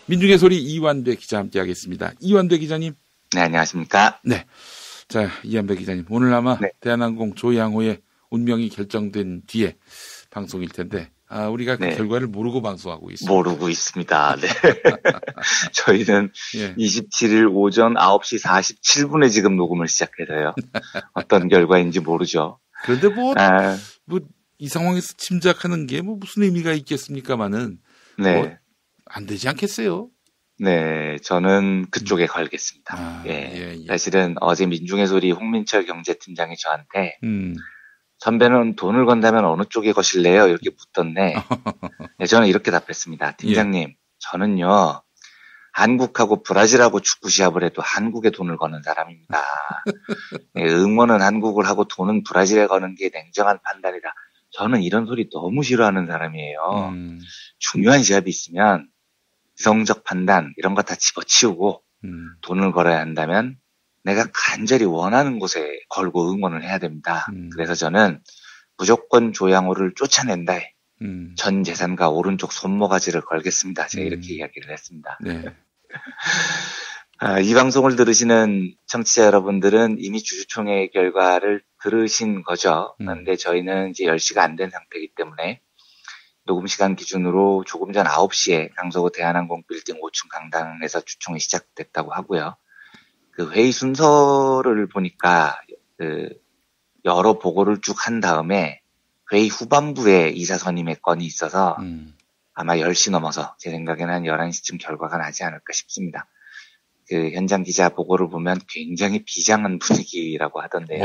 민중의 소리 이완배 기자 함께하겠습니다. 이완배 기자님. 네, 안녕하십니까. 네. 자, 이완배 기자님. 오늘 아마 네. 대한항공 조양호의 운명이 결정된 뒤에 방송일 텐데, 우리가 그 결과를 모르고 방송하고 있습니다. 모르고 있습니다. 네. 저희는 27일 오전 9시 47분에 지금 녹음을 시작해서요. 어떤 결과인지 모르죠. 그런데 이 상황에서 짐작하는 게 무슨 의미가 있겠습니까마는. 네. 안 되지 않겠어요? 네, 저는 그쪽에 걸겠습니다. 사실은 어제 민중의 소리 홍민철 경제팀장이 저한테 선배는 돈을 건다면 어느 쪽에 거실래요? 이렇게 묻던데 저는 이렇게 답했습니다. 팀장님, 저는요 한국하고 브라질하고 축구 시합을 해도 한국에 돈을 거는 사람입니다. 응원은 한국을 하고 돈은 브라질에 거는 게 냉정한 판단이다. 저는 이런 소리 너무 싫어하는 사람이에요. 중요한 시합이 있으면 이성적 판단 이런 거 다 집어치우고 돈을 걸어야 한다면 내가 간절히 원하는 곳에 걸고 응원을 해야 됩니다. 그래서 저는 무조건 조양호를 쫓아낸다. 전 재산과 오른쪽 손모가지를 걸겠습니다. 제가 이렇게 이야기를 했습니다. 네. 이 방송을 들으시는 청취자 여러분들은 이미 주주총회 결과를 들으신 거죠. 그런데 저희는 이제 10시가 안 된 상태이기 때문에 녹음 시간 기준으로 조금 전 9시에 강서구 대한항공 빌딩 5층 강당에서 주총이 시작됐다고 하고요. 그 회의 순서를 보니까 여러 보고를 쭉 한 다음에 회의 후반부에 이사 선임의 건이 있어서 아마 10시 넘어서 제 생각에는 한 11시쯤 결과가 나지 않을까 싶습니다. 그 현장 기자 보고를 보면 굉장히 비장한 분위기라고 하던데요.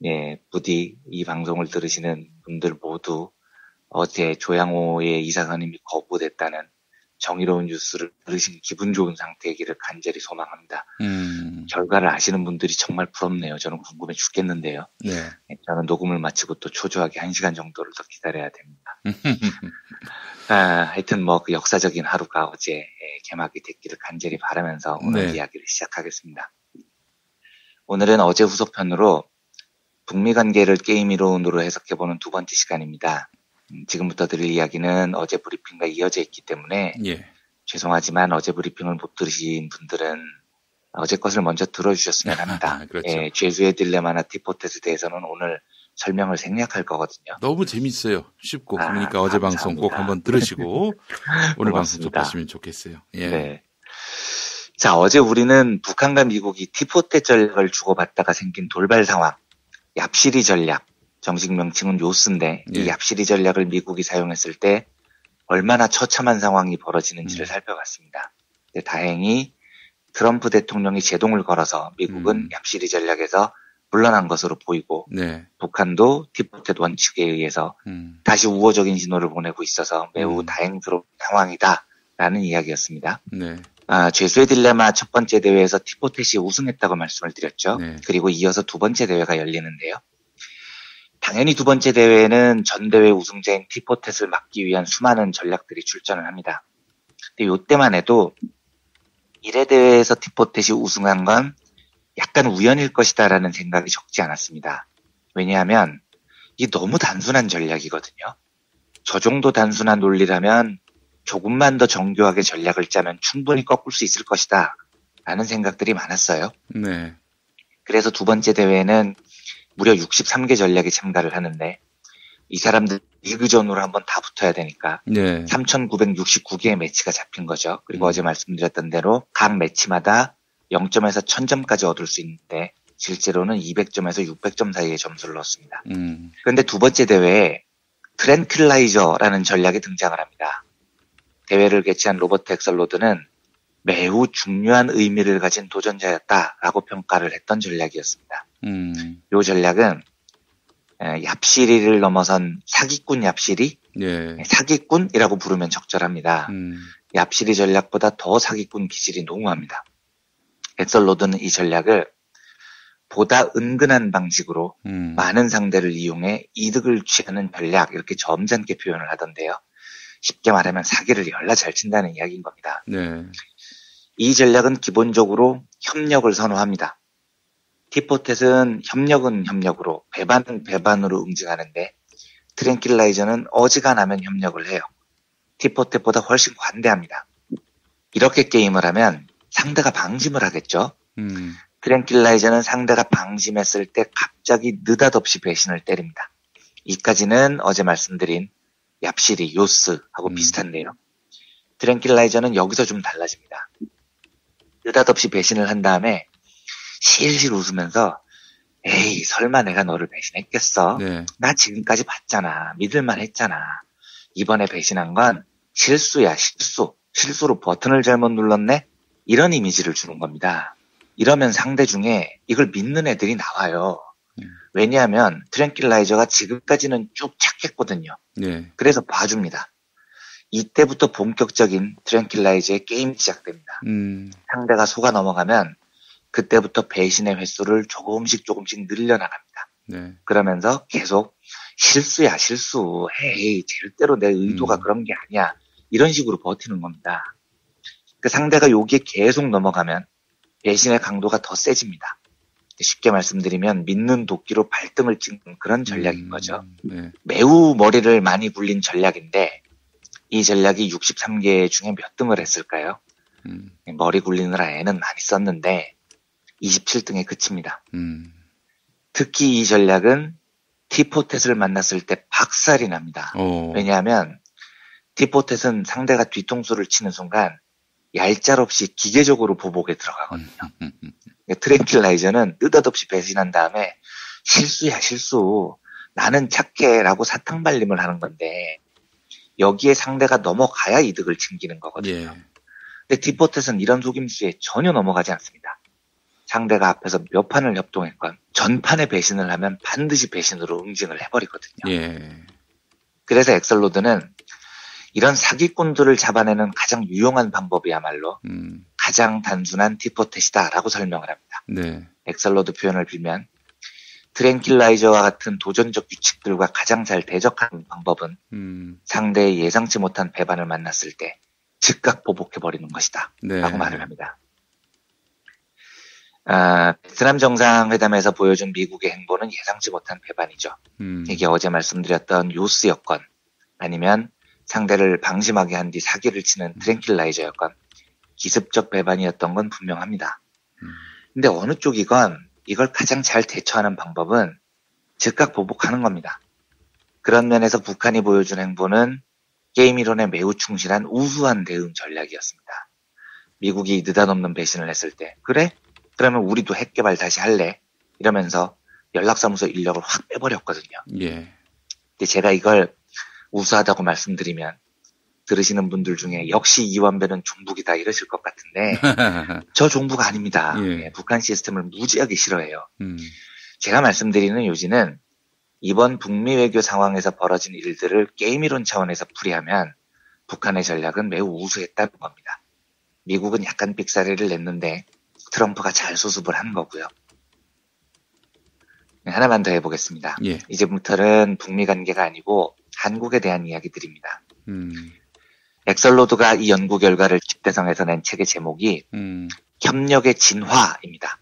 예, 부디 이 방송을 들으시는 분들 모두 어제 조양호의 이사 선임이 거부됐다는 정의로운 뉴스를 들으신 기분 좋은 상태이기를 간절히 소망합니다. 결과를 아시는 분들이 정말 부럽네요. 저는 궁금해 죽겠는데요. 네. 저는 녹음을 마치고 또 초조하게 1시간 정도를 더 기다려야 됩니다. 하여튼 그 역사적인 하루가 어제 개막이 됐기를 간절히 바라면서 오늘 이야기를 시작하겠습니다. 오늘은 어제 후속편으로 북미 관계를 게임 이론으로 해석해보는 두 번째 시간입니다. 지금부터 드릴 이야기는 어제 브리핑과 이어져 있기 때문에 죄송하지만 어제 브리핑을 못 들으신 분들은 어제 것을 먼저 들어주셨으면 합니다. 그렇죠. 죄수의 딜레마나 티포텟에 대해서는 오늘 설명을 생략할 거거든요. 너무 재밌어요. 쉽고. 그러니까 어제 감사합니다. 방송 꼭 한번 들으시고 오늘 방송 접하시면 좋겠어요. 네. 자, 어제 우리는 북한과 미국이 티포텟 전략을 주고받다가 생긴 돌발 상황, 얍시리 전략, 정식 명칭은 요스인데 이 얍시리 전략을 미국이 사용했을 때 얼마나 처참한 상황이 벌어지는지를 살펴봤습니다. 근데 다행히 트럼프 대통령이 제동을 걸어서 미국은 얍시리 전략에서 물러난 것으로 보이고 북한도 티포텟 원칙에 의해서 다시 우호적인 신호를 보내고 있어서 매우 다행스러운 상황이다라는 이야기였습니다. 죄수의 딜레마 첫 번째 대회에서 티포텟이 우승했다고 말씀을 드렸죠. 그리고 이어서 두 번째 대회가 열리는데요. 당연히 두 번째 대회에는 전 대회 우승자인 티포텟을 막기 위한 수많은 전략들이 출전을 합니다. 근데 이때만 해도 1회 대회에서 티포텟이 우승한 건 약간 우연일 것이다라는 생각이 적지 않았습니다. 왜냐하면 이게 너무 단순한 전략이거든요. 저 정도 단순한 논리라면 조금만 더 정교하게 전략을 짜면 충분히 꺾을 수 있을 것이다 라는 생각들이 많았어요. 그래서 두 번째 대회에는 무려 63개 전략이 참가를 하는데 이 사람들 리그전으로 한번 다 붙어야 되니까 3,969개의 매치가 잡힌 거죠. 그리고 어제 말씀드렸던 대로 각 매치마다 0점에서 1,000점까지 얻을 수 있는데 실제로는 200점에서 600점 사이의 점수를 넣었습니다. 그런데 두 번째 대회에 트랜클라이저라는 전략이 등장을 합니다. 대회를 개최한 로버트 엑설로드는 매우 중요한 의미를 가진 도전자였다라고 평가를 했던 전략이었습니다. 이 전략은 얍시리를 넘어선 사기꾼 얍시리? 사기꾼이라고 부르면 적절합니다. 얍시리 전략보다 더 사기꾼 기질이 농후합니다. 엑설로드는 이 전략을 보다 은근한 방식으로 많은 상대를 이용해 이득을 취하는 전략 이렇게 점잖게 표현을 하던데요. 쉽게 말하면 사기를 열나 잘 친다는 이야기인 겁니다. 이 전략은 기본적으로 협력을 선호합니다. 티포텟은 협력은 협력으로, 배반은 배반으로 응징하는데 트랜킬라이저는 어지간하면 협력을 해요. 티포텟보다 훨씬 관대합니다. 이렇게 게임을 하면 상대가 방심을 하겠죠. 트랭킬라이저는 상대가 방심했을 때 갑자기 느닷없이 배신을 때립니다. 이까지는 어제 말씀드린 얍시리, 요스하고 비슷한데요. 트랭킬라이저는 여기서 좀 달라집니다. 느닷없이 배신을 한 다음에 실실 웃으면서 에이 설마 내가 너를 배신했겠어? 네. 나 지금까지 봤잖아. 믿을만 했잖아. 이번에 배신한 건 실수야 실수. 실수로 버튼을 잘못 눌렀네? 이런 이미지를 주는 겁니다. 이러면 상대 중에 이걸 믿는 애들이 나와요. 왜냐하면 트랭킬라이저가 지금까지는 쭉 착했거든요. 네. 그래서 봐줍니다. 이때부터 본격적인 트랭킬라이저의 게임이 시작됩니다. 상대가 속아 넘어가면 그때부터 배신의 횟수를 조금씩 늘려나갑니다. 네. 그러면서 계속 실수야 실수. 헤이 절대로 내 의도가 그런 게 아니야. 이런 식으로 버티는 겁니다. 그 상대가 여기에 계속 넘어가면 배신의 강도가 더 세집니다. 쉽게 말씀드리면 믿는 도끼로 발등을 찍는 그런 전략인 거죠. 네. 매우 머리를 많이 굴린 전략인데 이 전략이 63개 중에 몇 등을 했을까요? 머리 굴리느라 애는 많이 썼는데 27등에 그칩니다. 특히 이 전략은 티포텟을 만났을 때 박살이 납니다. 왜냐하면 티포텟은 상대가 뒤통수를 치는 순간 얄짤없이 기계적으로 보복에 들어가거든요. 트랭킬라이저는 느닷없이 배신한 다음에 실수야 실수. 나는 착해 라고 사탕발림을 하는 건데 여기에 상대가 넘어가야 이득을 챙기는 거거든요. 예. 근데 티포텟은 이런 속임수에 전혀 넘어가지 않습니다. 상대가 앞에서 몇 판을 협동했건 전판에 배신을 하면 반드시 배신으로 응징을 해버리거든요. 예. 그래서 엑설로드는 이런 사기꾼들을 잡아내는 가장 유용한 방법이야말로 가장 단순한 티포텟이다라고 설명을 합니다. 네. 엑설로드 표현을 빌면 트랭킬라이저와 같은 도전적 규칙들과 가장 잘 대적하는 방법은 상대의 예상치 못한 배반을 만났을 때 즉각 보복해버리는 것이다. 네. 라고 말을 합니다. 베트남 정상회담에서 보여준 미국의 행보는 예상치 못한 배반이죠. 이게 어제 말씀드렸던 요스였건 아니면 상대를 방심하게 한 뒤 사기를 치는 트랭킬라이저였건 기습적 배반이었던 건 분명합니다. 근데 어느 쪽이건 이걸 가장 잘 대처하는 방법은 즉각 보복하는 겁니다. 그런 면에서 북한이 보여준 행보는 게임 이론에 매우 충실한 우수한 대응 전략이었습니다. 미국이 느닷없는 배신을 했을 때 그래? 그러면 우리도 핵 개발 다시 할래? 이러면서 연락사무소 인력을 확 빼버렸거든요. 예. 근데 제가 이걸 우수하다고 말씀드리면 들으시는 분들 중에 역시 이완배는 종북이다 이러실 것 같은데 저 종북 아닙니다. 예. 예, 북한 시스템을 무지하게 싫어해요. 제가 말씀드리는 요지는 이번 북미 외교 상황에서 벌어진 일들을 게임이론 차원에서 풀이하면 북한의 전략은 매우 우수했다는 겁니다. 미국은 약간 삑사리를 냈는데 트럼프가 잘 수습을 한 거고요. 하나만 더 해보겠습니다. 예. 이제부터는 북미 관계가 아니고 한국에 대한 이야기들입니다. 엑설로드가 이 연구 결과를 집대성에서 낸 책의 제목이 협력의 진화입니다.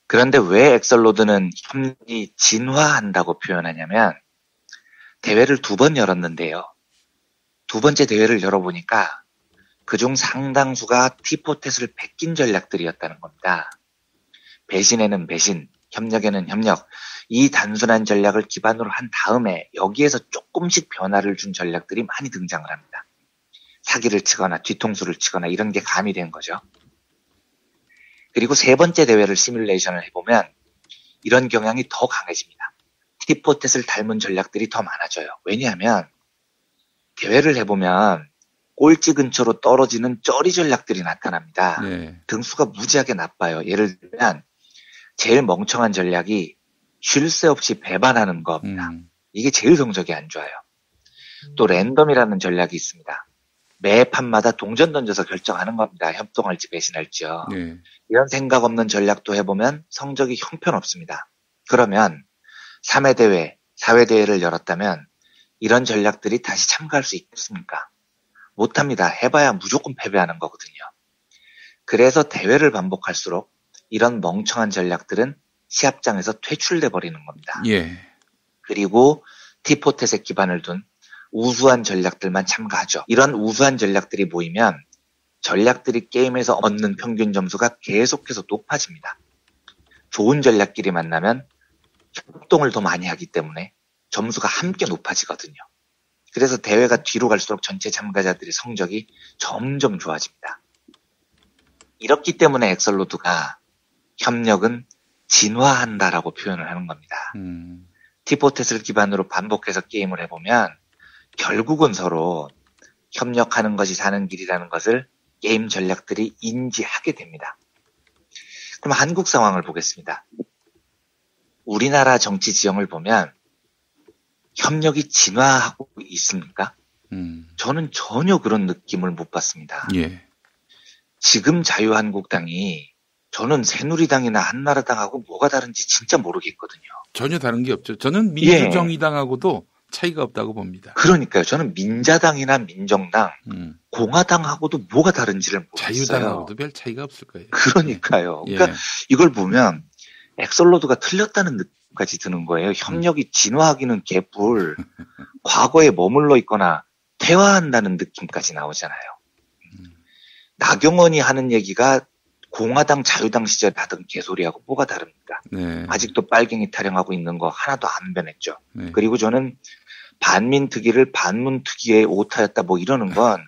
그런데 왜 엑설로드는 협력이 진화한다고 표현하냐면 대회를 2번 열었는데요. 2번째 대회를 열어보니까 그중 상당수가 티포텟을 베낀 전략들이었다는 겁니다. 배신에는 배신, 협력에는 협력. 이 단순한 전략을 기반으로 한 다음에 여기에서 조금씩 변화를 준 전략들이 많이 등장을 합니다. 사기를 치거나 뒤통수를 치거나 이런 게 가미된 거죠. 그리고 3번째 대회를 시뮬레이션을 해보면 이런 경향이 더 강해집니다. 티포텟을 닮은 전략들이 더 많아져요. 왜냐하면 대회를 해보면 꼴찌 근처로 떨어지는 쩌리 전략들이 나타납니다. 네. 등수가 무지하게 나빠요. 예를 들면 제일 멍청한 전략이 쉴 새 없이 배반하는 겁니다. 이게 제일 성적이 안 좋아요. 또 랜덤이라는 전략이 있습니다. 매 판마다 동전 던져서 결정하는 겁니다. 협동할지 배신할지요. 네. 이런 생각 없는 전략도 해보면 성적이 형편없습니다. 그러면 3회 대회, 4회 대회를 열었다면 이런 전략들이 다시 참가할 수 있겠습니까? 못합니다. 해봐야 무조건 패배하는 거거든요. 그래서 대회를 반복할수록 이런 멍청한 전략들은 시합장에서 퇴출돼 버리는 겁니다. 예. 그리고 티포텟에 기반을 둔 우수한 전략들만 참가하죠. 이런 우수한 전략들이 모이면 전략들이 게임에서 얻는 평균 점수가 계속해서 높아집니다. 좋은 전략끼리 만나면 협동을 더 많이 하기 때문에 점수가 함께 높아지거든요. 그래서 대회가 뒤로 갈수록 전체 참가자들의 성적이 점점 좋아집니다. 이렇기 때문에 엑설로드가 협력은 진화한다라고 표현을 하는 겁니다. 티포텟을 기반으로 반복해서 게임을 해보면 결국은 서로 협력하는 것이 사는 길이라는 것을 게임 전략들이 인지하게 됩니다. 그럼 한국 상황을 보겠습니다. 우리나라 정치 지형을 보면 협력이 진화하고 있습니까? 저는 전혀 그런 느낌을 못 받습니다. 예. 지금 자유한국당이 저는 새누리당이나 한나라당하고 뭐가 다른지 진짜 모르겠거든요. 전혀 다른 게 없죠. 저는 민주정의당하고도 차이가 없다고 봅니다. 그러니까요. 저는 민자당이나 민정당, 공화당하고도 뭐가 다른지를 모르겠어요. 자유당하고도 별 차이가 없을 거예요. 그러니까요. 예. 그러니까 이걸 보면 엑설로드가 틀렸다는 느낌까지 드는 거예요. 협력이 진화하기는 개뿔. 과거에 머물러 있거나 퇴화한다는 느낌까지 나오잖아요. 나경원이 하는 얘기가 공화당 자유당 시절에 하던 개소리하고 뭐가 다릅니까? 네. 아직도 빨갱이 타령하고 있는 거 하나도 안 변했죠. 네. 그리고 저는 반민특위를 반문특위의 오타였다 뭐 이러는 건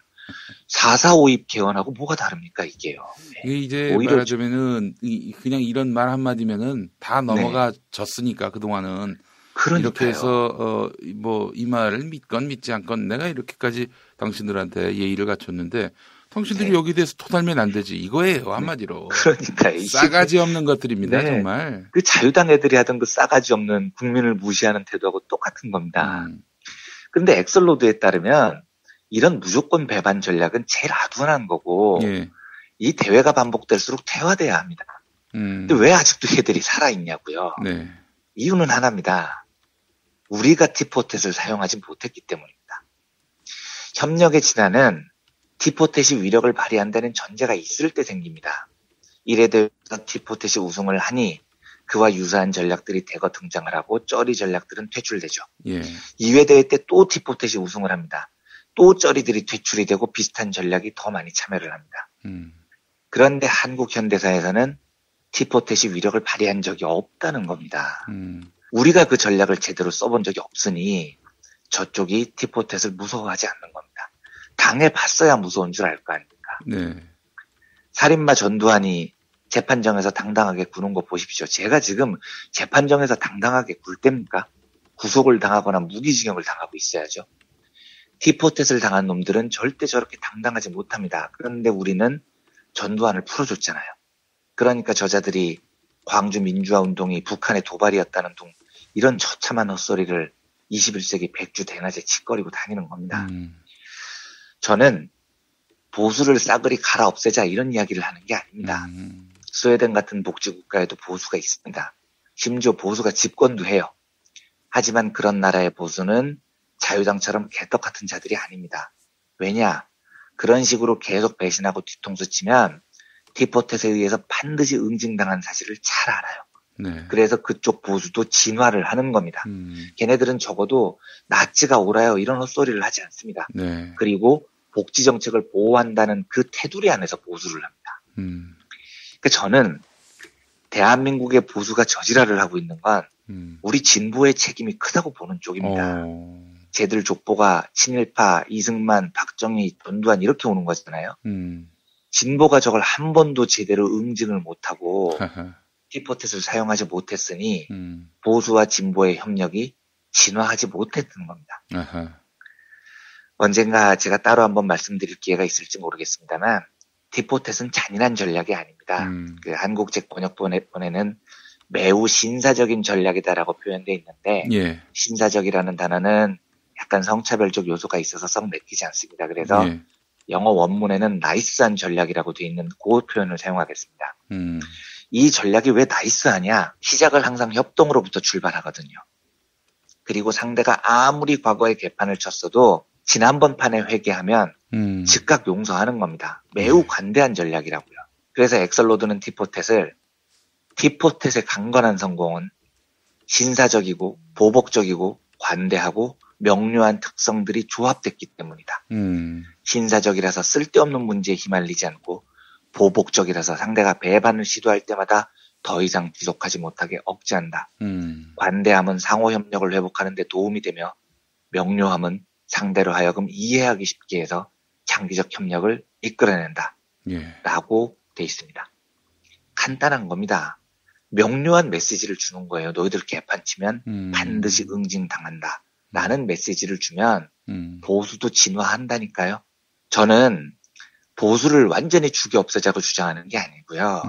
4.4.5입 개헌하고 뭐가 다릅니까 이게요. 이게 이제 오히려 말하자면은 그냥 이런 말 한마디면은 다 넘어가졌으니까 그동안은 그러니까요. 이렇게 해서 뭐 이 말을 믿건 믿지 않건 내가 이렇게까지 당신들한테 예의를 갖췄는데 당신들이 네. 여기 대해서 토달면 안 되지 이거예요 한마디로. 그러니까요. 싸가지 없는 것들입니다 네. 정말. 그 자유당 애들이 하던 그 싸가지 없는 국민을 무시하는 태도하고 똑같은 겁니다. 근데 엑설로드에 따르면 이런 무조건 배반 전략은 제일 아둔한 거고 예. 이 대회가 반복될수록 퇴화돼야 합니다. 근데 왜 아직도 얘들이 살아있냐고요. 네. 이유는 하나입니다. 우리가 티포텟을 사용하지 못했기 때문입니다. 협력의 진화는 티포텟이 위력을 발휘한다는 전제가 있을 때 생깁니다. 이래 대해서 티포텟이 우승을 하니 그와 유사한 전략들이 대거 등장을 하고 쩌리 전략들은 퇴출되죠. 예. 2회 대회 때 또 티포텟이 우승을 합니다. 또 쩌리들이 퇴출이 되고 비슷한 전략이 더 많이 참여를 합니다. 그런데 한국 현대사에서는 티포텟이 위력을 발휘한 적이 없다는 겁니다. 우리가 그 전략을 제대로 써본 적이 없으니 저쪽이 티포텟을 무서워하지 않는 겁니다. 당해봤어야 무서운 줄 알 거 아닙니까? 네. 살인마 전두환이 재판정에서 당당하게 구는 거 보십시오. 제가 지금 재판정에서 당당하게 굴 때입니까? 구속을 당하거나 무기징역을 당하고 있어야죠. 티포텟을 당한 놈들은 절대 저렇게 당당하지 못합니다. 그런데 우리는 전두환을 풀어줬잖아요. 그러니까 저자들이 광주 민주화 운동이 북한의 도발이었다는 둥 이런 처참한 헛소리를 21세기 백주 대낮에 짓거리고 다니는 겁니다. 저는 보수를 싸그리 갈아 없애자 이런 이야기를 하는 게 아닙니다. 스웨덴 같은 복지국가에도 보수가 있습니다. 심지어 보수가 집권도 해요. 하지만 그런 나라의 보수는 자유당처럼 개떡 같은 자들이 아닙니다. 왜냐? 그런 식으로 계속 배신하고 뒤통수 치면 티포텟에 의해서 반드시 응징당한 사실을 잘 알아요. 네. 그래서 그쪽 보수도 진화를 하는 겁니다. 걔네들은 적어도 나치가 옳아요 이런 헛소리를 하지 않습니다. 네. 그리고 복지 정책을 보호한다는 그 테두리 안에서 보수를 합니다. 그러니까 저는 대한민국의 보수가 저지랄을 하고 있는 건 우리 진보의 책임이 크다고 보는 쪽입니다. 쟤들 족보가 친일파, 이승만, 박정희, 전두환 이렇게 오는 거잖아요. 진보가 저걸 한 번도 제대로 응징을 못하고 티포텟을 사용하지 못했으니 보수와 진보의 협력이 진화하지 못했던 겁니다. 언젠가 제가 따로 한번 말씀드릴 기회가 있을지 모르겠습니다만 티포텟은 잔인한 전략이 아닙니다. 그 한국책 번역본에는 매우 신사적인 전략이다라고 표현되어 있는데 예. 신사적이라는 단어는 약간 성차별적 요소가 있어서 썩 내키지 않습니다. 그래서 예. 영어 원문에는 나이스한 전략이라고 되어 있는 그 표현을 사용하겠습니다. 이 전략이 왜 나이스하냐? 시작을 항상 협동으로부터 출발하거든요. 그리고 상대가 아무리 과거에 개판을 쳤어도 지난번 판에 회개하면 즉각 용서하는 겁니다. 매우 관대한 전략이라고요. 그래서 엑설로드는 티포텟의 강건한 성공은 신사적이고 보복적이고 관대하고 명료한 특성들이 조합됐기 때문이다. 신사적이라서 쓸데없는 문제에 휘말리지 않고 보복적이라서 상대가 배반을 시도할 때마다 더 이상 지속하지 못하게 억제한다. 관대함은 상호협력을 회복하는 데 도움이 되며 명료함은 상대로 하여금 이해하기 쉽게 해서 장기적 협력을 이끌어낸다. 예. 라고 돼 있습니다. 간단한 겁니다. 명료한 메시지를 주는 거예요. 너희들 개판치면 반드시 응징당한다. 라는 메시지를 주면 보수도 진화한다니까요. 저는 보수를 완전히 죽여 없애자고 주장하는 게 아니고요.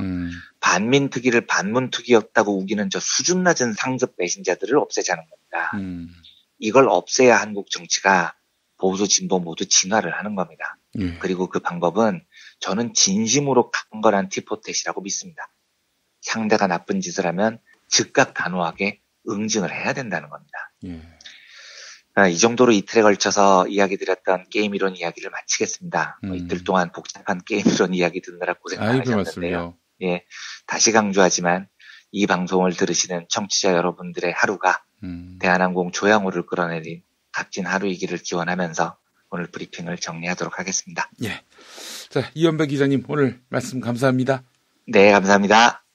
반민특위를 반문특위였다고 우기는 저 수준 낮은 상습 배신자들을 없애자는 겁니다. 이걸 없애야 한국 정치가 보수 진보 모두 진화를 하는 겁니다. 예. 그리고 그 방법은 저는 진심으로 강건한 티포텟이라고 믿습니다. 상대가 나쁜 짓을 하면 즉각 단호하게 응징을 해야 된다는 겁니다. 예. 이 정도로 이틀에 걸쳐서 이야기 드렸던 게임이론 이야기를 마치겠습니다. 이틀 동안 복잡한 게임이론 이야기 듣느라 고생 많으셨는데요. 예, 다시 강조하지만 이 방송을 들으시는 청취자 여러분들의 하루가 대한항공 조양호를 끌어내린 값진 하루이기를 기원하면서 오늘 브리핑을 정리하도록 하겠습니다. 예. 자, 이현배 기자님 오늘 말씀 감사합니다. 네, 감사합니다.